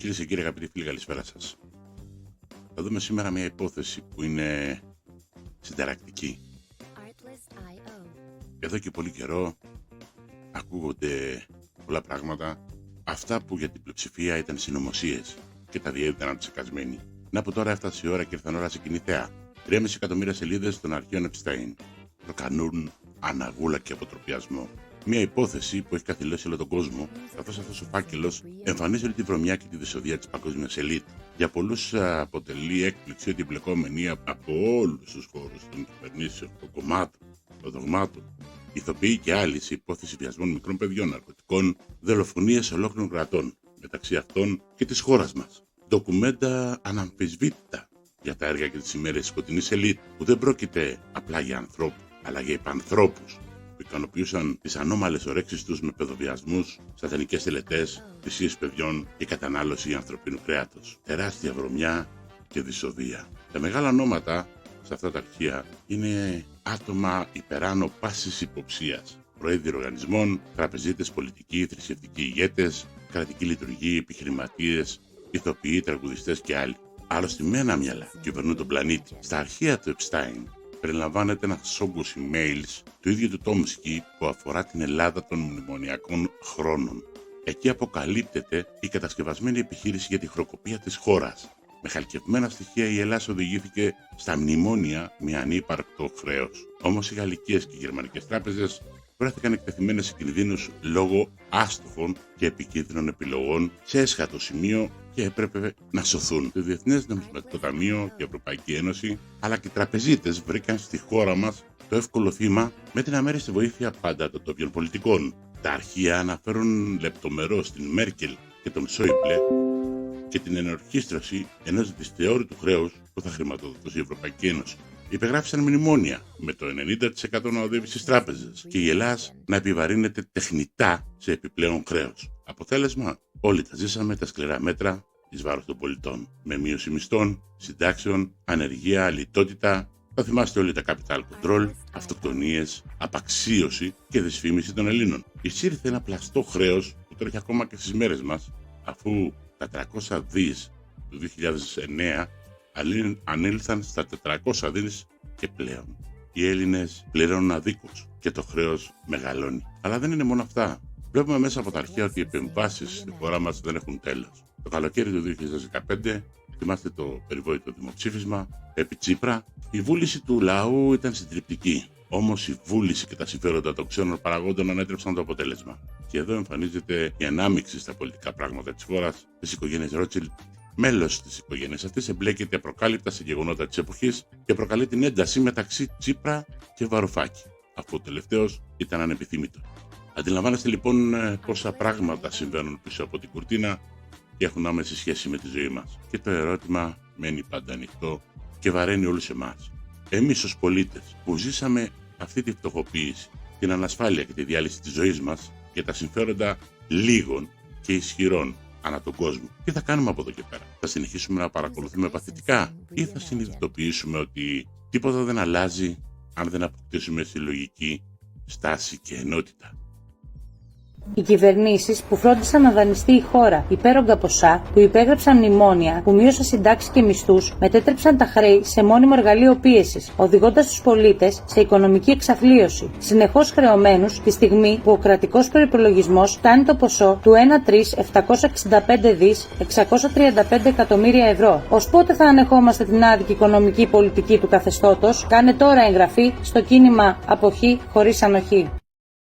Κυρίες και κύριοι, αγαπητοί φίλοι, καλησπέρα σας. Θα δούμε σήμερα μια υπόθεση που είναι συνταρακτική. Εδώ και πολύ καιρό ακούγονται πολλά πράγματα, αυτά που για την πλειοψηφία ήταν συνωμοσίες και τα διέδιδαν ψεκασμένοι. Να από τώρα έφτασε η ώρα και ήρθαν ώρα σε κοινή θέα. 3,5 εκατομμύρια σελίδες των αρχείων Epstein προκαλούν αναγούλα και αποτροπιασμό. Μια υπόθεση που έχει καθυλώσει όλο τον κόσμο, καθώς αυτός ο φάκελος εμφανίζει τη βρωμιά και τη δυσοδεία της παγκόσμιας ελίτ. Για πολλούς αποτελεί έκπληξη ότι οι εμπλεκόμενοι από όλους τους χώρους των κυβερνήσεων, των κομμάτων, των δογμάτων, ηθοποιοί και άλλοι σε υπόθεση βιασμών μικρών παιδιών, ναρκωτικών, δολοφονίες ολόκληρων κρατών, μεταξύ αυτών και της χώρας μας. Ντοκουμέντα αναμφισβήτητα για τα έργα και τις ημέρες της σκοτεινής ελίτ, που δεν πρόκειται απλά για ανθρώπους, αλλά για υπανθρώπους που ικανοποιούσαν τις ανώμαλες ορέξεις τους με παιδοβιασμούς, σατανικές τελετές, θυσίες παιδιών και κατανάλωση ανθρωπίνου κρέατος. Τεράστια βρωμιά και δυσοδεία. Τα μεγάλα ονόματα σε αυτά τα αρχεία είναι άτομα υπεράνω πάσης υποψίας. Προέδροι οργανισμών, τραπεζίτες, πολιτικοί, θρησκευτικοί ηγέτες, κρατικοί λειτουργοί, επιχειρηματίες, ηθοποιοί, τραγουδιστές και άλλοι. Αρρωστημένα μυαλά κυβερνούν τον πλανήτη. Στα αρχεία του Epstein περιλαμβάνεται ένας όγκος emails του ίδιου του Τόμσκι που αφορά την Ελλάδα των μνημονιακών χρόνων. Εκεί αποκαλύπτεται η κατασκευασμένη επιχείρηση για τη χροκοπία της χώρας. Με χαλκευμένα στοιχεία η Ελλάδα οδηγήθηκε στα μνημόνια με ανύπαρκτο χρέος. Όμως οι γαλλικές και οι γερμανικές τράπεζες βρέθηκαν εκτεθειμένες σε κινδύνους λόγω άστοχων και επικίνδυνων επιλογών σε έσχατο σημείο και έπρεπε να σωθούν. Το Διεθνές Νομισματικό Ταμείο και η Ευρωπαϊκή Ένωση αλλά και οι τραπεζίτες βρήκαν στη χώρα μας το εύκολο θύμα με την αμέριστη βοήθεια πάντα των τοπιών πολιτικών. Τα αρχεία αναφέρουν λεπτομερώς την Μέρκελ και τον Σόιμπλε και την ενορχίστρωση ενός δυσθεώρητου χρέους που θα χρηματοδοτούσε η Ευρωπαϊκή Ένωση. Υπεγράφησαν μνημόνια με το 90% να οδεύει στις τράπεζες και η Ελλάδα να επιβαρύνεται τεχνητά σε επιπλέον χρέος. Αποτέλεσμα, όλοι τα ζήσαμε τα σκληρά μέτρα εις βάρος των πολιτών. Με μείωση μισθών, συντάξεων, ανεργία, λιτότητα. Θα θυμάστε όλοι τα capital control, αυτοκτονίες, απαξίωση και δυσφήμιση των Ελλήνων. Εισήρθε ένα πλαστό χρέος που τρέχει ακόμα και στις μέρες μας, αφού τα 300 δις του 2009 ανήλθαν στα 400 δις και πλέον. Οι Έλληνες πληρώνουν αδίκως και το χρέος μεγαλώνει. Αλλά δεν είναι μόνο αυτά. Βλέπουμε μέσα από τα αρχεία ότι οι επεμβάσεις στη χώρα μας δεν έχουν τέλος. Το καλοκαίρι του 2015, θυμάστε το περιβόητο δημοψήφισμα επί Τσίπρα, η βούληση του λαού ήταν συντριπτική. Όμως η βούληση και τα συμφέροντα των ξένων παραγόντων ανέτρεψαν το αποτέλεσμα. Και εδώ εμφανίζεται η ανάμειξη στα πολιτικά πράγματα της χώρας της οικογένειας Ρότσιλντ. Μέλος της οικογένειας αυτής εμπλέκεται απροκάλυπτα σε γεγονότα της εποχής και προκαλεί την ένταση μεταξύ Τσίπρα και Βαρουφάκη, αφού ο τελευταίος ήταν ανεπιθύμητο. Αντιλαμβάνεστε λοιπόν πόσα πράγματα συμβαίνουν πίσω από την κουρτίνα και έχουν άμεση σχέση με τη ζωή μας. Και το ερώτημα μένει πάντα ανοιχτό και βαραίνει όλους εμάς. Εμείς ως πολίτες που ζήσαμε αυτή τη φτωχοποίηση, την ανασφάλεια και τη διάλυση της ζωής μας και τα συμφέροντα λίγων και ισχυρών ανά τον κόσμο. Τι θα κάνουμε από εδώ και πέρα? Θα συνεχίσουμε να παρακολουθούμε παθητικά ή θα συνειδητοποιήσουμε ότι τίποτα δεν αλλάζει αν δεν αποκτήσουμε συλλογική στάση και ενότητα? Οι κυβερνήσεις που φρόντισαν να δανειστεί η χώρα υπέρογκα ποσά, που υπέγραψαν μνημόνια, που μείωσαν συντάξεις και μισθούς, μετέτρεψαν τα χρέη σε μόνιμο εργαλείο πίεσης, οδηγώντας τους πολίτες σε οικονομική εξαθλίωση, συνεχώς χρεωμένους τη στιγμή που ο κρατικός προϋπολογισμός φτάνει το ποσό του 1.765 εκατομμύρια ευρώ. Ως πότε θα ανεχόμαστε την άδικη οικονομική πολιτική του καθεστώτος? Κάνε τώρα εγγραφή στο κίνημα Αποχή χωρίς ανοχή.